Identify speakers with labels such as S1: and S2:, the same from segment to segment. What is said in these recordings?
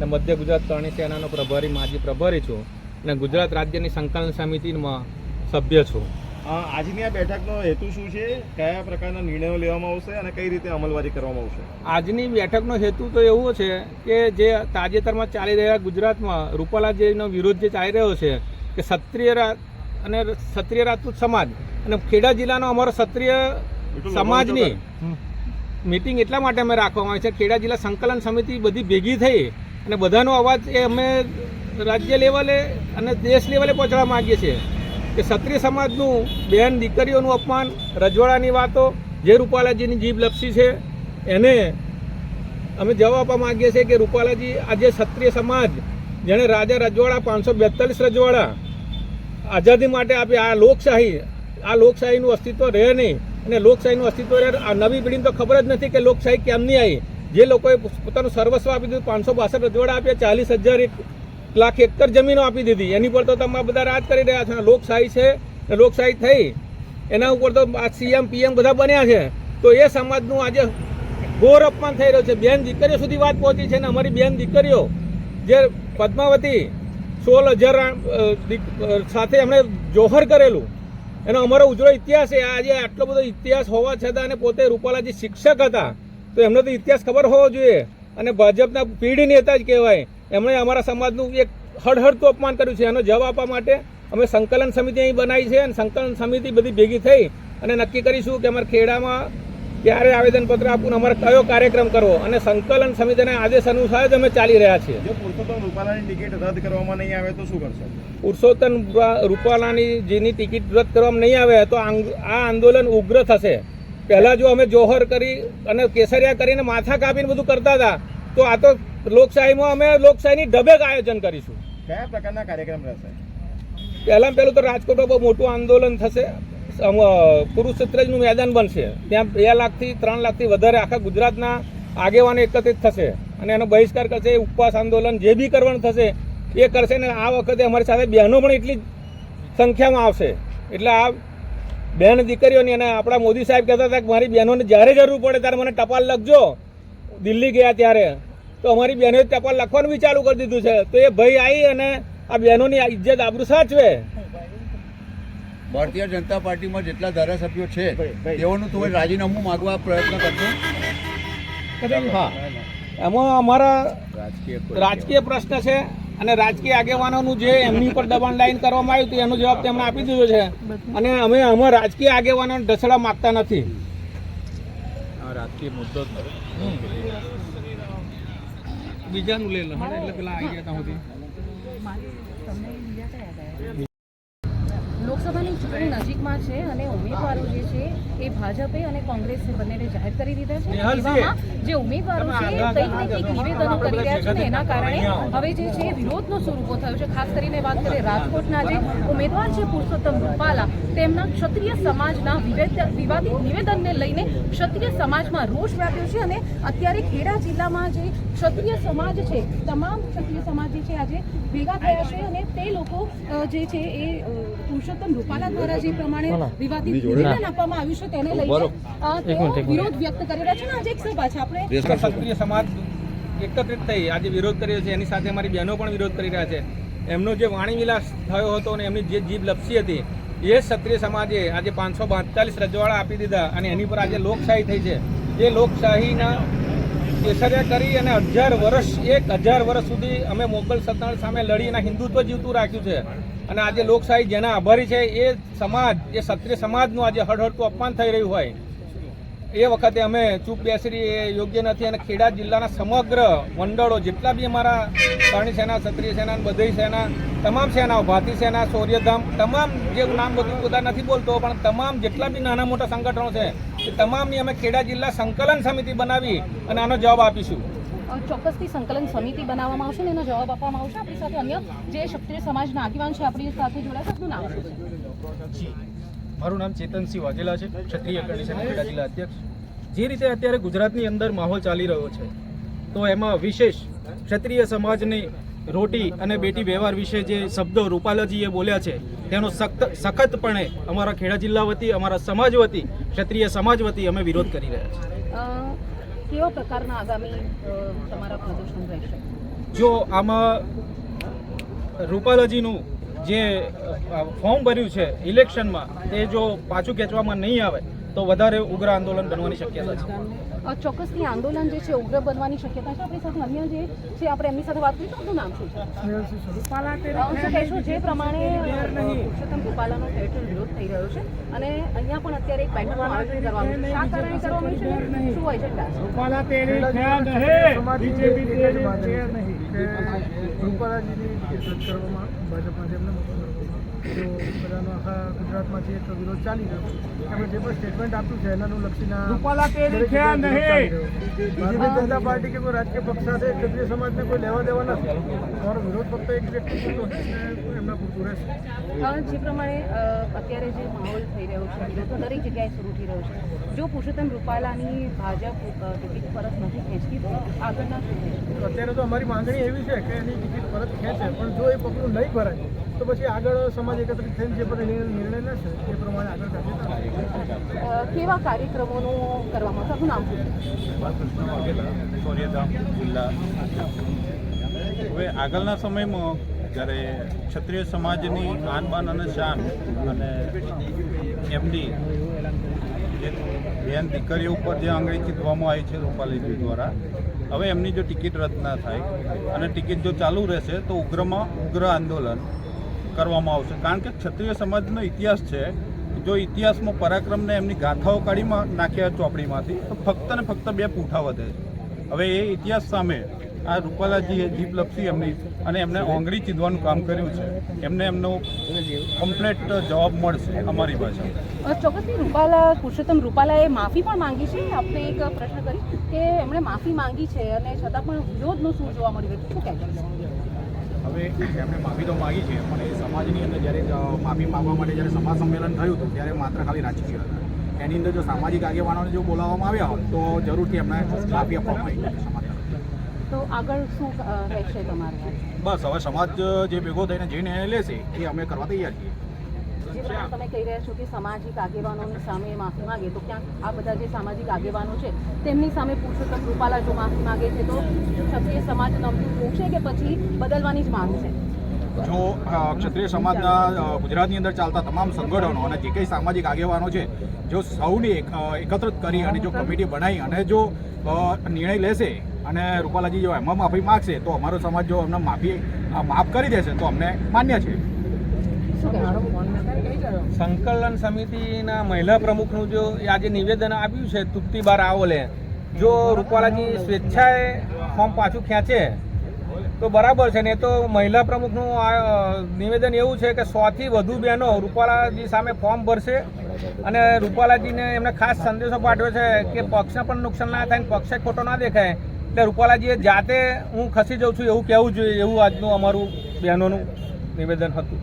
S1: અને મધ્ય ગુજરાત કરણી સેનાનો પ્રભારી માજી પ્રભારી છું અને ગુજરાત રાજ્યની સંકલન સમિતિમાં સભ્ય છું.
S2: આજની આ બેઠકનો હેતુ શું છે, કયા પ્રકારના નિર્ણયો લેવામાં આવશે અને કઈ રીતે અમલવારી કરવામાં આવશે?
S1: આજની બેઠકનો હેતુ તો એવો છે કે જે તાજેતરમાં ચાલી રહ્યા ગુજરાતમાં રૂપાલાજીનો વિરોધ જે ચાલી રહ્યો છે કે ક્ષત્રિય રાજપૂત સમાજ અને ખેડા જિલ્લાનો અમારો ક્ષત્રિય સમાજની મીટિંગ એટલા માટે અમે રાખવામાં આવી છે. ખેડા જિલ્લા સંકલન સમિતિ બધી ભેગી થઈ અને બધાનો અવાજ એ અમે રાજ્ય લેવલે અને દેશ લેવલે પહોંચાડવા માગીએ છીએ કે ક્ષત્રિય સમાજનું બહેન દીકરીઓનું અપમાન, રજવાડાની વાતો જે રૂપાલાજીની જીભ લપસી છે એને અમે જવાબ આપવા માગીએ છીએ કે રૂપાલાજી આજે ક્ષત્રિય સમાજ જેણે રાજા રજવાડા 542 રજવાડા આઝાદી માટે આપી, આ લોકશાહીનું અસ્તિત્વ રહે નહીં અને લોકશાહીનું અસ્તિત્વ રહે. આ નવી પેઢીને તો ખબર જ નથી કે લોકશાહી કેમની આવી. જે લોકોએ પોતાનું સર્વસ્વ આપી દીધું, 562 રજવાડા આપ્યા, 40,000 લાખ એકર જમીનો આપી દીધી, એની પર તો તમે બધા રાજ કરી રહ્યા છો. લોકશાહી છે, લોકશાહી થઈ એના ઉપર તો સીએમ પીએમ બધા બન્યા છે. તો એ સમાજનું આજે ઘોર અપમાન થઈ રહ્યું છે. બેન દીકરીઓ સુધી વાત પહોંચી છે ને અમારી બેન દીકરીઓ જે પદ્માવતી 16,000 સાથે એમણે જોહર કરેલું, એનો અમારો ઉજળો ઇતિહાસ છે. આજે આટલો બધો ઇતિહાસ હોવા છતાં અને પોતે રૂપાલાજી શિક્ષક હતા તો એમનો તો ઇતિહાસ ખબર હોવો જોઈએ અને ભાજપના પીઢ નેતા જ કહેવાય. એમણે અમારા સમાજનું એક હળહળતું અપમાન કર્યું છે. એનો જવાબ આપવા માટે અમે સંકલન સમિતિ અહીં બનાવી છે અને સંકલન સમિતિ બધી ભેગી થઈ અને નક્કી કરીશું કે અમારે ખેડામાં ક્યારે આવેદનપત્ર આપવું, અમારે કયો કાર્યક્રમ કરવો અને સંકલન સમિતિના આદેશ અનુસાર જ અમે ચાલી રહ્યા છીએ.
S2: જો પુરુષોત્તમ રૂપાલાની ટિકિટ રદ કરવામાં નહીં આવે તો શું કરશો?
S1: પુરુષોત્તમ રૂપાલાની જેની ટિકિટ રદ કરવામાં નહીં આવે તો આ આંદોલન ઉગ્ર થશે. પહેલાં જો અમે જોહર કરી અને કેસરિયા કરીને માથા કાપીને બધું કરતા હતા તો આ તો લોકશાહીમાં અમે લોકશાહીની ઢબેક આયોજન કરીશું.
S2: કયા પ્રકારના કાર્યક્રમ રહેશે?
S1: પહેલાં પહેલું તો રાજકોટમાં બહુ મોટું આંદોલન થશે. કુરુક્ષેત્રનું મેદાન બનશે, ત્યાં 2 લાખથી 3 લાખથી વધારે આખા ગુજરાતના આગેવાનો એકત્રિત થશે અને એનો બહિષ્કાર કરશે. ઉપવાસ આંદોલન જે બી કરવાનું થશે એ કરશે ને આ વખતે અમારી સાથે બહેનો પણ એટલી જ સંખ્યામાં આવશે. એટલે આ બહેન દીકરીઓની અને આપણા મોદી સાહેબ કહેતા હતા કે મારી બહેનોને જ્યારે જરૂર પડે ત્યારે મને ટપાલ લખજો. દિલ્હી ગયા ત્યારે તો અમારી બહેનોએ ટપાલ લખવાનું બી ચાલુ કરી દીધું છે. તો એ ભાઈ આવી અને આ બહેનોની ઇજ્જત આબરૂ સાચવે.
S3: ભારતીય જનતા પાર્ટીમાં જેટલા ધારાસભ્યો છે તેઓનું તો રાજીનામું માગવા પ્રયત્ન કરશો?
S1: હા, એમાં અમારા રાજકીય પ્રશ્ન છે અને રાજકીય આગેવાનોનું જે એમની ઉપર દબાણ લાઈન કરવામાં આવ્યું હતું એનો જવાબ તેમણે આપી દીધો છે અને અમે આમાં રાજકીય આગેવાનોને ઢસડા માગતા નથી. રાજકીય મુદ્દો બીજાનું લે લો એટલે પેલા આવી ગયા હતા.
S4: લોકસભાની ચૂંટણી નજીકમાં છે અને ઉમેદવારો જે છે એ ભાજપે અને કોંગ્રેસે બંનેને જાહેર કરી દીધા છે. એવામાં જે ઉમેદવારો છે કંઈક ને કંઈક નિવેદનો કરી રહ્યા છે ને એના કારણે હવે જે છે વિરોધનો સૂર ઊભો થયો છે. ખાસ કરીને વાત કરીએ રાજકોટના જે ઉમેદવાર છે પુરુષોત્તમ રૂપાલા, તેમના ક્ષત્રિય સમાજના વિવાદિત નિવેદનને લઈને ક્ષત્રિય સમાજમાં રોષ વ્યાપ્યો છે અને અત્યારે ખેડા જિલ્લામાં જે ક્ષત્રિય સમાજ છે, તમામ ક્ષત્રિય સમાજ જે છે આજે ભેગા થયા છે અને તે લોકો જે છે એ પુરુષોત્તમ રૂપાલા દ્વારા જે પ્રમાણે વિવાદિત નિવેદન આપવામાં આવ્યું છે તેને લઈને વિરોધ વ્યક્ત કરી રહ્યા છે. આજે એક સભા છે, આપણે
S1: ક્ષત્રિય સમાજ એકત્રિત થઈ આજે વિરોધ કર્યો છે. એની સાથે અમારી બહેનો પણ વિરોધ કરી રહ્યા છે. એમનો જે વાણી વિલાસ થયો હતો અને એમની જે જીભ લપસી હતી એ ક્ષત્રિય સમાજે આજે 542 રજવાડા આપી દીધા અને એની પર આજે લોકશાહી થઈ છે. એ લોકશાહીના કેસરિયા કરી અને 1000 વર્ષ સુધી અમે મોગલ સત્તાણ સામે લડી અને હિન્દુત્વ જીવતું રાખ્યું છે અને આજે લોકશાહી જેના આભારી છે એ સમાજ, એ ક્ષત્રિય સમાજનું આજે હળહળતું અપમાન થઈ રહ્યું હોય એ વખતે અમે ચૂપ બેસી એ યોગ્ય નથી. અને ખેડા જિલ્લાના સમગ્ર મંડળો જેટલા બી અમારા કરણી સેના, ક્ષત્રિય સેના, બધી સેના, તમામ સેનાઓ, ભાતી સેના, શૌર્યધામ, તમામ જે નામ બધું બધા નથી બોલતો પણ તમામ જેટલા બી નાના મોટા સંગઠનો છે એ તમામની અમે ખેડા જિલ્લા સંકલન સમિતિ બનાવી અને આનો જવાબ આપીશું.
S4: ચોક્કસથી સંકલન સમિતિ બનાવવામાં આવશે અને એનો જવાબ આપવામાં આવશે. આપણી સાથે અન્ય જે ક્ષત્રિય સમાજના આગેવાન છે આપણી સાથે જોડાયા છે. શું નામ છે?
S5: મારું નામ ચેતનસિંહ વાઘેલા છે, ક્ષત્રિય કરણી સેના ખેડા જિલ્લા અધ્યક્ષ. જે રીતે અત્યારે ગુજરાતની અંદર માહોલ ચાલી રહ્યો છે તો એમાં વિશેષ ક્ષત્રિય સમાજની રોટી અને બેટી વ્યવહાર વિશે જે શબ્દો રૂપાલાજીએ બોલ્યા છે તેનો સખતપણે અમારા ખેડા જિલ્લા વતી, અમારા સમાજ વતી, ક્ષત્રિય સમાજ વતી અમે વિરોધ કરી રહ્યા છીએ.
S4: કેવા પ્રકારના આગામી તમારા પ્રદર્શન રહેશે?
S5: જો આમાં રૂપાલાજીનું જે ફોર્મ ભર્યું છે ઇલેક્શનમાં તે જો પાછું ખેંચવામાં નહીં આવે તો વધારે ઉગ્ર આંદોલન બનવાની શક્યતા છે.
S4: ચોક્કસથી આંદોલન જે છે ઉગ્ર બનવાની શક્યતા છે. આપણી સાથે અન્ય જે છે આપણે એમની સાથે વાત કરીશું. શું નામ શું છે? શું કહેશો જે પ્રમાણે પુરુષોત્તમ રૂપાલાનો ઠેર ઠેર વિરોધ થઈ રહ્યો છે અને અહીંયા પણ અત્યારે એક બેઠકનું આયોજન કરવાનું છે. શા કારણે કરવાનું છે? શું હોય છે
S6: રૂપાલાજીની ટિકિટ રદ કરવામાં ભાજપના જેમને જો બધાનો આખા ગુજરાતમાંથી એક વિરોધ ચાલી રહ્યો એમણે જે પણ સ્ટેટમેન્ટ આપ્યું છે એનાનું લક્ષીના ભારતીય જનતા પાર્ટી કે કોઈ રાજકીય પક્ષ સાથે ક્ષત્રિય સમાજને કોઈ લેવા દેવા નથી. અમારો વિરોધ ફક્ત એક વ્યક્તિ પૂરતો એમના પૂરતું રહેશે.
S4: જે પ્રમાણે અત્યારે જે માહોલ થઈ રહ્યો છે વિરોધ દરેક જગ્યાએ શરૂ થઈ રહ્યો છે. જો પુરુષોત્તમ રૂપાલાની ભાજપ ટિકિટ પરત નથી ખેંચતી તો આગળના શું થશે?
S6: અત્યારે તો અમારી માંગણી એવી છે કે એની ટિકિટ પરત ખેંચે પણ જો એ પગલું નહીં ભરાય તો પછી આગળ સમાજ એકત્રિત થઈને જે પણ નિર્ણય લેશે એ પ્રમાણે આગળ કાર્ય
S4: કેવા કાર્યક્રમોનું કરવામાં આવશે? શું નામ છે?
S7: સૂર્યધામ જિલ્લા. હવે આગળના સમયમાં જ્યારે ક્ષત્રિય સમાજની આન બાન અને શાન અને એમની જે બેન દીકરીઓ ઉપર જે આંગળી ચીંધવામાં આવી છે રૂપાલાજી દ્વારા, હવે એમની જો ટિકિટ રદ ના થાય અને ટિકિટ જો ચાલુ રહેશે તો ઉગ્રમાં ઉગ્ર આંદોલન કરવામાં આવશે. કારણ કે ક્ષત્રિય સમાજનો ઇતિહાસ છે, જો ઇતિહાસમાં પરાક્રમને એમની ગાથાઓ કાઢી નાખ્યા ચોપડીમાંથી તો ફક્ત ને ફક્ત 2 પૂંઠા વધે છે. હવે એ ઇતિહાસ સામે આ રૂપાલાજીએ જીભ લપસી એમની અને એમને ઓંગળી ચીંધવાનું કામ કર્યું છે. એમને એમનો કમ્પ્લેટ જવાબ મળશે અમારી ભાષામાં.
S4: ચોક્કસથી પુરુષોત્તમ રૂપાલાએ માફી પણ માંગી છે. આપણે એક પ્રશ્ન કરી કે એમણે માફી માંગી છે અને છતાં પણ વિરોધનું શું જોવા મળી રહ્યું? શું કહેશો?
S8: હવે એમણે માફી તો માગી છે પણ એ સમાજની અંદર જ્યારે માફી માંગવા માટે જ્યારે સભા સંમેલન થયું હતું ત્યારે માત્ર ખાલી રાજકીય હતા. એની અંદર જો સામાજિક આગેવાનોને જો બોલાવવામાં આવ્યા હોત તો જરૂરથી એમને માફી આપવામાં આવી સમાજ.
S4: તો આગળ શું રહેશે તમારે?
S8: બસ હવે સમાજ જે ભેગો થઈને જે નિર્ણય લેશે એ અમે કરવા તૈયાર છીએ.
S4: જે પ્રમાણે તમે કહી રહ્યા છો કે સામાજિક આગેવાનોની સામે માફી માંગે તો ક્યાંક આ બધા જે સામાજિક આગેવાનો છે તેમની સામે પુરુષોત્તમ રૂપાલા જો માફી માંગે છે તો ક્ષત્રિય સમાજ નમતું રોકશે કે પછી બદલવાની જ માંગ છે?
S8: જો ક્ષત્રિય સમાજના ગુજરાતની અંદર ચાલતા તમામ સંગઠનો અને જે કંઈ સામાજિક આગેવાનો છે જો સૌને એકત્રિત કરી અને જો કમિટી બનાવી અને જો નિર્ણય લેશે અને રૂપાલાજી જો એમાં માફી માગશે તો અમારો સમાજ જો એમને માફ કરી દેશે તો અમને માન્ય છે.
S1: સંકલન સમિતિના મહિલા પ્રમુખનું જો આજે નિવેદન આપ્યું છે તુપ્તી બાર આવલે, જો રૂપાલાજી સ્વેચ્છાએ ફોર્મ પાછું ખેંચે તો બરાબર છે ને. તો મહિલા પ્રમુખનું નિવેદન એવું છે કે 100થી વધુ બહેનો રૂપાલાજી સામે ફોર્મ ભરશે અને રૂપાલાજીને એમને ખાસ સંદેશો પાઠવ્યો છે કે પક્ષને પણ નુકસાન ના થાય, પક્ષે ખોટો ના દેખાય, એટલે રૂપાલાજીએ જાતે હું ખસી જાઉં છું એવું કહેવું જોઈએ, એવું આજનું અમારું બહેનોનું નિવેદન હતું.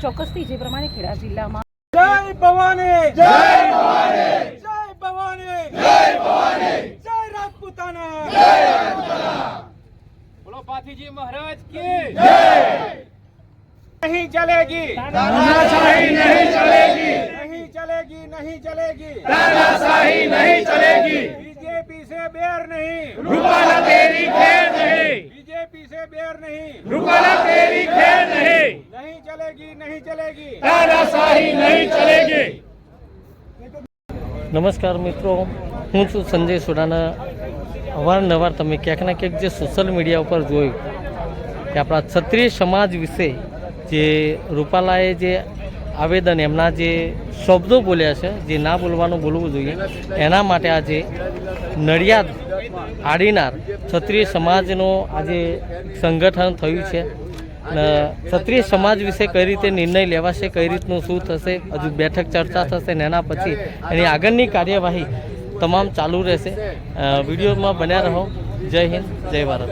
S4: ચોક્કસથી જે પ્રમાણે ખેડા જિલ્લામાં
S1: જય ભવાની, જય ભવાની, જય ભવાની, જય ભવાની, જય રાજપૂતાના, જય રાજપૂતાના. બોલો પાથીજી મહારાજ કી જય. नहीं चलेगी तानाशाही, नहीं चलेगी, नहीं चलेगी, नहीं चलेगी तानाशाही, नहीं चलेगी. बीजेपी से बैर नहीं, रूपाला तेरी खैर नहीं, बीजेपी से बैर नहीं, रूपाला तेरी खैर नहीं, नहीं चलेगी, नहीं चलेगी तानाशाही, नहीं चलेगी.
S9: નમસ્કાર મિત્રો, હું છું સંજય સોડાના. અવારનવાર તમે ક્યાંક ને ક્યાંક જે સોશિયલ મીડિયા ઉપર જોયું કે આપણા ક્ષત્રિય સમાજ વિશે જે રૂપાલાએ જે આવેદન એમના જે શબ્દો બોલ્યા છે જે ના બોલવાનું બોલવું જોઈએ એના માટે આજે નડિયાદ આડીનાર ક્ષત્રિય સમાજનો આજે સંગઠન થયું છે. ક્ષત્રિય સમાજ વિશે કઈ રીતે નિર્ણય લેવાશે, કઈ રીતનું શું થશે, હજુ બેઠક ચર્ચા થશે ને એના પછી એની આગળની કાર્યવાહી તમામ ચાલુ રહેશે. વિડીયોમાં બન્યા રહો. જય હિન્દ, જય ભારત.